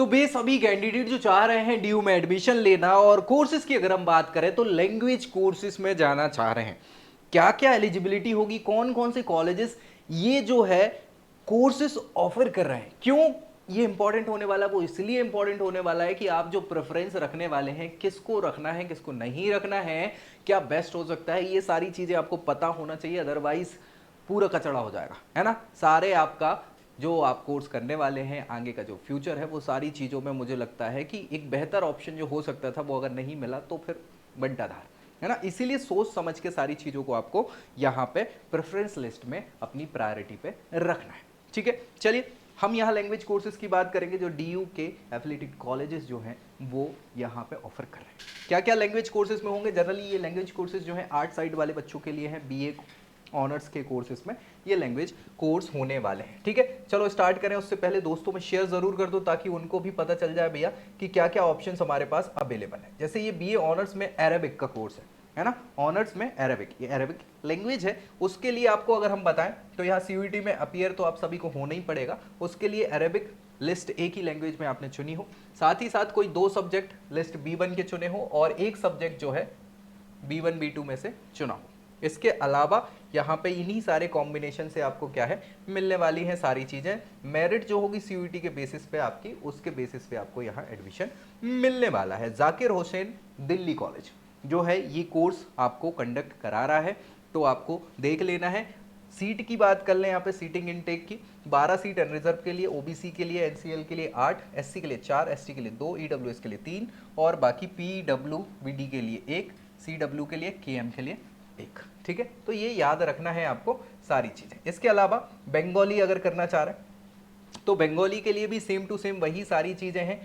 तो बे सभी कैंडिडेट जो चाह रहे हैं डीयू में एडमिशन लेना और कोर्सेज की अगर हम बात करें तो लैंग्वेज कोर्सेज में जाना चाह रहे हैं, क्या क्या एलिजिबिलिटी होगी, कौन कौन से कॉलेजेस ये जो है कोर्सेज ऑफर कर रहे हैं, क्यों ये इंपॉर्टेंट होने वाला है। वो इसलिए इंपॉर्टेंट होने वाला है कि आप जो प्रेफरेंस रखने वाले हैं, किसको रखना है किसको नहीं रखना है, क्या बेस्ट हो सकता है, ये सारी चीजें आपको पता होना चाहिए। अदरवाइज पूरा कचड़ा हो जाएगा, है ना। सारे आपका जो आप कोर्स करने वाले हैं, आगे का जो फ्यूचर है, वो सारी चीज़ों में मुझे लगता है कि एक बेहतर ऑप्शन जो हो सकता था वो अगर नहीं मिला तो फिर बंटाधार, है ना। इसीलिए सोच समझ के सारी चीज़ों को आपको यहाँ पे प्रेफरेंस लिस्ट में अपनी प्रायोरिटी पे रखना है, ठीक है। चलिए हम यहाँ लैंग्वेज कोर्सेज की बात करेंगे जो डीयू के एफिलिएटेड कॉलेजेस जो हैं वो यहाँ पे ऑफर कर रहे हैं। क्या क्या लैंग्वेज कोर्सेज में होंगे, जनरली ये लैंग्वेज कोर्सेज जो हैं आर्ट साइड वाले बच्चों के लिए हैं, बीए ऑनर्स के कोर्सेज में ये लैंग्वेज कोर्स होने वाले हैं, ठीक है। चलो स्टार्ट करें, उससे पहले दोस्तों में शेयर जरूर कर दो ताकि उनको भी पता चल जाए भैया कि क्या क्या ऑप्शन हमारे पास अवेलेबल है। जैसे ये बीए ऑनर्स में अरेबिक का कोर्स है ना, ऑनर्स में अरेबिक, ये अरेबिक लैंग्वेज है। उसके लिए आपको अगर हम बताएं तो यहाँ सीयूईटी में अपीयर तो आप सभी को होना ही पड़ेगा, उसके लिए अरेबिक लिस्ट एक ही लैंग्वेज में आपने चुनी हो, साथ ही साथ कोई 2 सब्जेक्ट लिस्ट B1 के चुने हो और एक सब्जेक्ट जो है B1 B2 में से चुना हो। इसके अलावा यहाँ पे इन्हीं सारे कॉम्बिनेशन से आपको क्या है मिलने वाली हैं सारी चीजें। मेरिट जो होगी सीयूईटी के बेसिस पे आपकी, उसके बेसिस पे आपको यहाँ एडमिशन मिलने वाला है। जाकिर हुसैन दिल्ली कॉलेज जो है ये कोर्स आपको कंडक्ट करा रहा है, तो आपको देख लेना है। सीट की बात कर लें यहाँ पे, सीटिंग इनटेक की 12 सीट अनरिजर्व के लिए, ओबीसी के लिए, एनसीएल के लिए 8, एससी के लिए 4, एसटी के लिए 2, ईडब्ल्यूएस के लिए 3 और बाकी पीडब्ल्यूबीडी के लिए 1, सीडब्ल्यू के लिए, केएम के लिए 1, ठीक है। तो ये याद रखना है आपको सारी चीजें। इसके अलावा बंगाली अगर करना चाह रहे हैं तो बंगाली के लिए भी सेम टू सेम वही सारी चीजें हैं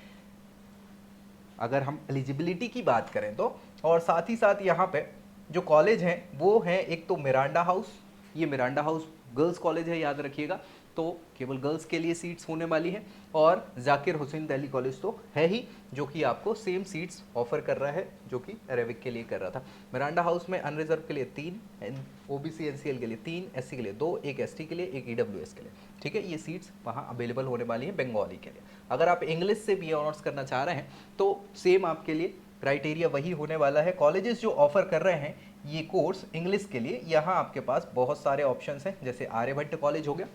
अगर हम एलिजिबिलिटी की बात करें तो। और साथ ही साथ यहाँ पे जो कॉलेज हैं वो हैं, एक तो मिरांडा हाउस, ये मिरांडा हाउस गर्ल्स कॉलेज है, याद रखिएगा, तो केवल गर्ल्स के लिए सीट्स होने वाली हैं। और जाकिर हुसैन दिल्ली कॉलेज तो है ही, जो कि आपको सेम सीट्स ऑफर कर रहा है जो कि अरेबिक के लिए कर रहा था। मिरांडा हाउस में अनरिजर्व के लिए 3, ओबीसी एनसीएल के लिए 3, एससी के लिए 2, एक एसटी के लिए, एक ईडब्ल्यूएस के लिए, ठीक है। ये सीट्स वहाँ अवेलेबल होने वाली है बंगाली के लिए। अगर आप इंग्लिश से बी ऑनर्स करना चाह रहे हैं तो सेम आपके लिए क्राइटेरिया वही होने वाला है। कॉलेजेस जो ऑफर कर रहे हैं ये कोर्स इंग्लिश के लिए, यहाँ आपके पास बहुत सारे ऑप्शंस हैं, जैसे आर्यभट्ट कॉलेज हो गया,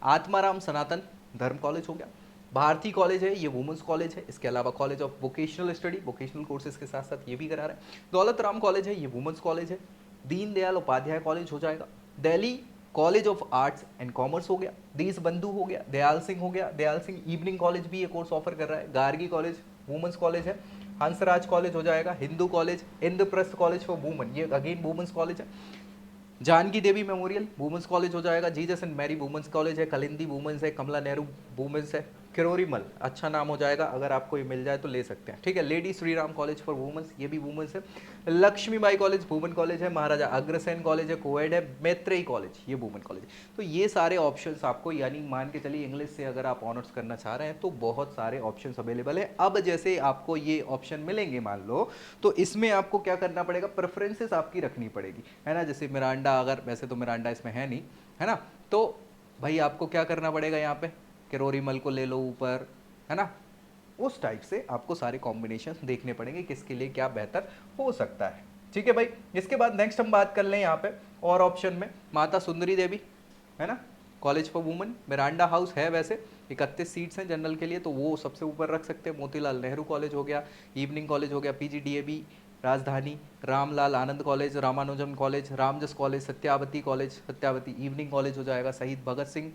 आत्माराम सनातन धर्म कॉलेज हो गया, भारती कॉलेज है, ये वुमेंस कॉलेज है। इसके अलावा college of vocational study, vocational courses के साथ साथ ये भी करा रहा है। दौलत राम कॉलेज है, ये वुमेंस कॉलेज है। दीनदयाल उपाध्याय कॉलेज हो जाएगा। Delhi college of arts and commerce हो गया। देश बंधु हो गया, दयाल सिंह हो गया, दयाल सिंह इवनिंग कॉलेज भी ये कोर्स ऑफर कर रहा है। गार्गी कॉलेज वुमेंस कॉलेज है। हंसराज कॉलेज हो जाएगा। Hindu college, Indraprastha college for women, ये अगेन वुमेंस कॉलेज है। Janki Devi memorial women's college हो जाएगा। Jesus and Mary women's college है। कलिंदी वुमेंस है। कमला नेहरू वुमेंस है। किरोरीमल अच्छा नाम हो जाएगा, अगर आपको ये मिल जाए तो ले सकते हैं, ठीक है। Lady Shri Ram college for women's, ये भी वुमेंस है। लक्ष्मीबाई कॉलेज वुमेन कॉलेज है। महाराजा अग्रसेन कॉलेज है, कोएड है। मैत्रेयी कॉलेज ये वुमेन कॉलेज है। तो ये सारे ऑप्शंस आपको, यानी मान के चलिए इंग्लिश से अगर आप ऑनर्स करना चाह रहे हैं तो बहुत सारे ऑप्शंस अवेलेबल है। अब जैसे आपको ये ऑप्शन मिलेंगे मान लो, तो इसमें आपको क्या करना पड़ेगा, प्रेफरेंसेस आपकी रखनी पड़ेगी, है ना। जैसे मिरांडा, अगर वैसे तो मिरांडा इसमें है नहीं, है ना, तो भाई आपको क्या करना पड़ेगा यहाँ पे, किरोरीमल को ले लो ऊपर, है ना। उस टाइप से आपको सारे कॉम्बिनेशन देखने पड़ेंगे किसके लिए क्या बेहतर हो सकता है, ठीक है भाई। इसके बाद नेक्स्ट हम बात कर लें यहाँ पे और ऑप्शन में, माता सुंदरी देवी, है ना, college for women. Miranda house है वैसे 31 सीट्स हैं जनरल के लिए, तो वो सबसे ऊपर रख सकते हैं। मोतीलाल नेहरू कॉलेज हो गया, इवनिंग कॉलेज हो गया, PGDAV Rajdhani, Ramlal Anand college, Ramanujan college, Ramjas college, Satyawati college, Satyawati evening college हो जाएगा, शहीद भगत सिंह,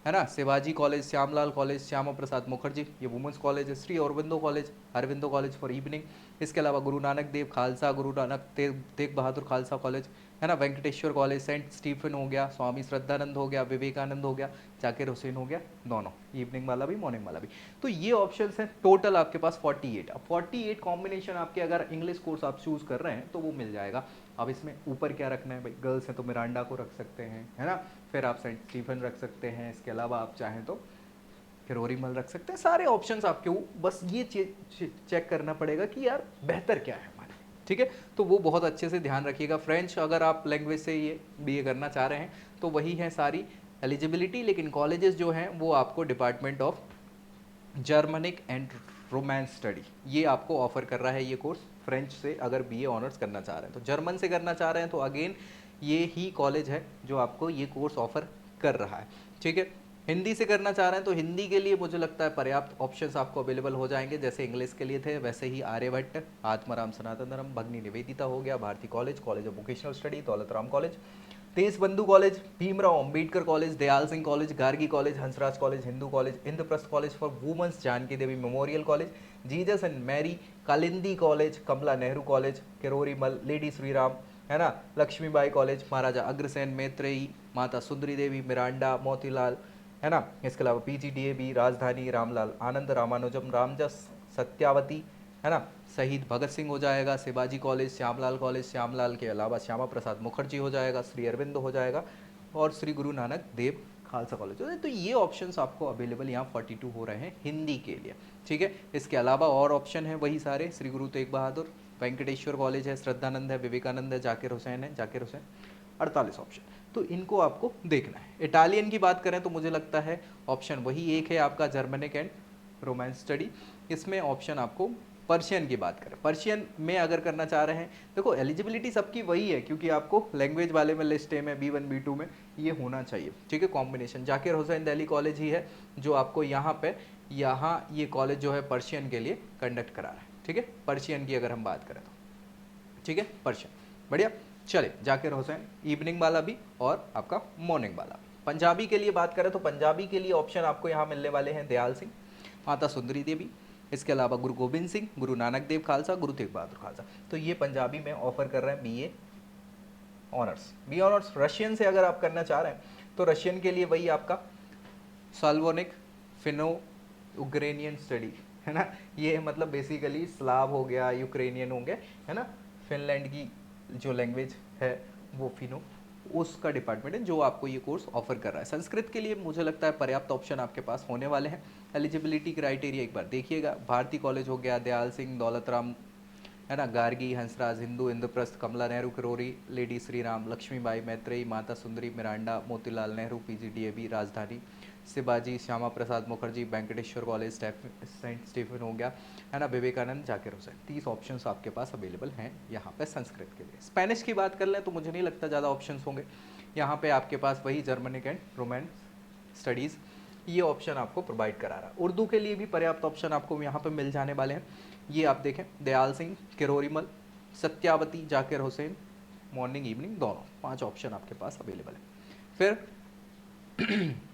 है ना, शिवाजी कॉलेज, श्यामलाल कॉलेज, श्यामा प्रसाद मुखर्जी ये वुमेंस कॉलेज है। Shri Aurobindo college, Aurobindo college for evening. इसके अलावा गुरु नानक देव खालसा, गुरु नानक तेग बहादुर खालसा कॉलेज, है ना, वेंकटेश्वर कॉलेज, सेंट स्टीफन हो गया, स्वामी श्रद्धानंद हो गया, विवेकानंद हो गया, जाकिर हुसैन हो गया, दोनों इवनिंग वाला भी मॉर्निंग वाला भी। तो ये ऑप्शंस हैं टोटल आपके पास 48। अब 48 कॉम्बिनेशन आपके, अगर इंग्लिश कोर्स आप चूज कर रहे हैं तो वो मिल जाएगा। अब इसमें ऊपर क्या रखना है भाई, गर्ल्स हैं तो मिरांडा को रख सकते हैं, है ना, फिर आप सेंट स्टीफन रख सकते हैं। इसके अलावा आप चाहें तो किरोरीमल रख सकते हैं। सारे ऑप्शंस आपके, बस ये चेक करना पड़ेगा कि यार बेहतर क्या है हमारे लिए, ठीक है। तो वो बहुत अच्छे से ध्यान रखिएगा। फ्रेंच अगर आप लैंग्वेज से ये बीए करना चाह रहे हैं तो वही है सारी एलिजिबिलिटी, लेकिन कॉलेजेस जो हैं वो आपको department of Germanic and romance study, ये आपको ऑफर कर रहा है ये कोर्स। फ्रेंच से अगर बीए ऑनर्स करना चाह रहे हैं, तो जर्मन से करना चाह रहे हैं तो अगेन ये ही कॉलेज है जो आपको ये कोर्स ऑफर कर रहा है, ठीक है। हिंदी से करना चाह रहे हैं तो हिंदी के लिए मुझे लगता है पर्याप्त ऑप्शंस आपको अवेलेबल हो जाएंगे, जैसे इंग्लिश के लिए थे वैसे ही आर्यभट्ट, आत्माराम सनातन धर्म, भगनी निवेदिता हो गया, Bharati college, college of vocational study, Daulat Ram college, Tej Bandhu college, Bhimrao Ambedkar college, Dayal Singh college, Gargi college, Hansraj college, Hindu college, Indraprastha college for women's, Janki Devi memorial college, Jesus and Mary Kalindi college, Kamla Nehru college, Kirori Mal, lady Shriram, है ना, लक्ष्मीबाई कॉलेज, महाराजा अग्रसेन, मैत्रेयी, माता सुंदरी देवी, मिरांडा, मोतीलाल, है ना। इसके अलावा पीजीडीएबी, राजधानी, रामलाल आनंद, रामानुजम, रामजस, सत्यावती, है ना, शहीद भगत सिंह हो जाएगा, शिवाजी कॉलेज, श्यामलाल कॉलेज, श्यामलाल के अलावा श्यामा प्रसाद मुखर्जी हो जाएगा, श्री अरविंद हो जाएगा, और श्री गुरु नानक देव खालसा कॉलेज हो जाएगा। तो ये ऑप्शंस आपको अवेलेबल यहाँ 42 हो रहे हैं हिंदी के लिए, ठीक है। इसके अलावा और ऑप्शन है वही सारे, श्री गुरु तेग बहादुर, वेंकटेश्वर कॉलेज है, श्रद्धानंद है, विवेकानंद है, जाकिर हुसैन है, जाकिर हुसैन, 48 ऑप्शन, तो इनको आपको देखना है। इटालियन की बात करें तो मुझे लगता है ऑप्शन वही एक है आपका, जर्मनिक एंड रोमांस स्टडी। इसमें ऑप्शन आपको पर्शियन की बात करें, पर्शियन में अगर करना चाह रहे हैं, देखो एलिजिबिलिटी सबकी वही है, क्योंकि आपको लैंग्वेज वाले में लिस्ट ए में B1 B2 में ये होना चाहिए, ठीक है। कॉम्बिनेशन जाकिर हुसैन दिल्ली कॉलेज ही है जो आपको यहाँ ये कॉलेज जो है पर्शियन के लिए कंडक्ट करा रहा है, ठीक है। पर्शियन की अगर हम बात करें तो, ठीक है, पर्शियन, बढ़िया। चले, जाकिर हुसैन इवनिंग वाला भी और आपका मॉर्निंग वाला भी। पंजाबी के लिए बात करें तो पंजाबी के लिए ऑप्शन आपको यहाँ मिलने वाले हैं, दयाल सिंह, माता सुंदरी देवी, इसके अलावा गुरु गोविंद सिंह, गुरु नानक देव खालसा, गुरु तेग बहादुर खालसा। तो ये पंजाबी में ऑफर कर रहे हैं BA honours. B honours Russian से अगर आप करना चाह रहे हैं तो रशियन के लिए वही आपका साल्वोनिक फिनो यूक्रेनियन स्टडी, है ना। ये मतलब बेसिकली स्लाव हो गया, यूक्रेनियन हो गया, है ना। फिनलैंड की जो लैंग्वेज है वो फिनो, उसका डिपार्टमेंट है जो आपको ये कोर्स ऑफर कर रहा है। संस्कृत के लिए मुझे लगता है पर्याप्त ऑप्शन आपके पास होने वाले हैं। एलिजिबिलिटी क्राइटेरिया एक बार देखिएगा, भारती कॉलेज हो गया, दयाल सिंह, दौलत राम, है ना, Gargi, Hansraj, Hindu, Indraprastha, Kamala Nehru, Kirori, lady Shriram, Lakshmibai, Maitreyi, Mata Sundari, Miranda, Motilal Nehru, PGDAV, Rajdhani, Shivaji, Shyama Prasad Mukherjee, Venkateswara college, saint Stephen हो गया, है ना, विवेकानंद, जाकिर हुसैन। 30 ऑप्शंस आपके पास अवेलेबल हैं यहाँ पे संस्कृत के लिए। स्पेनिश की बात कर लें तो मुझे नहीं लगता ज़्यादा ऑप्शंस होंगे यहाँ पे, आपके पास वही जर्मनिक एंड रोमांस स्टडीज़ ये ऑप्शन आपको प्रोवाइड करा रहा है। उर्दू के लिए भी पर्याप्त ऑप्शन आपको यहाँ पे मिल जाने वाले हैं। ये आप देखें, दयाल सिंह, किरोरीमल, सत्यावती, जाकिर हुसैन, मॉर्निंग इवनिंग दोनों 5 ऑप्शन आपके पास अवेलेबल है। फिर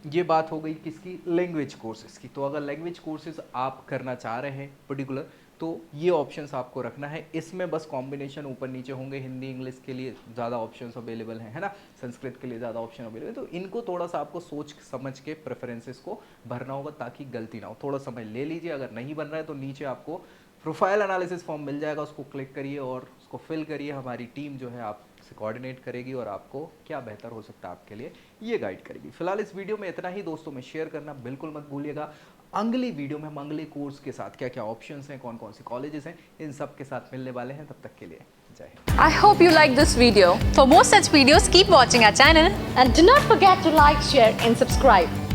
ये बात हो गई किसकी, लैंग्वेज कोर्सेज की। तो अगर लैंग्वेज कोर्सेज आप करना चाह रहे हैं पर्टिकुलर, तो ये ऑप्शंस आपको रखना है। इसमें बस कॉम्बिनेशन ऊपर नीचे होंगे, हिंदी इंग्लिश के लिए ज़्यादा ऑप्शंस अवेलेबल हैं, है ना, संस्कृत के लिए ज़्यादा ऑप्शन अवेलेबल है। तो इनको थोड़ा सा आपको सोच समझ के प्रेफरेंसेस को भरना होगा ताकि गलती ना हो। थोड़ा समय ले लीजिए, अगर नहीं बन रहा है तो नीचे आपको प्रोफाइल एनालिसिस फॉर्म मिल जाएगा, उसको क्लिक करिए और उसको फिल करिए। हमारी टीम जो है आपसे कोऑर्डिनेट करेगी और आपको क्या बेहतर हो सकता है आपके लिए ये गाइड करेगी। फिलहाल इस वीडियो में इतना ही, दोस्तों में शेयर करना बिल्कुल मत भूलिएगा। अगली वीडियो में हम अगले कोर्स के साथ क्या क्या ऑप्शंस हैं, कौन कौन सी कॉलेजेस हैं, इन सब के साथ मिलने वाले हैं। तब तक के लिए जय Hind. I hope you like this video. For more such videos, keep watching our channel. And do not forget to like, share and subscribe.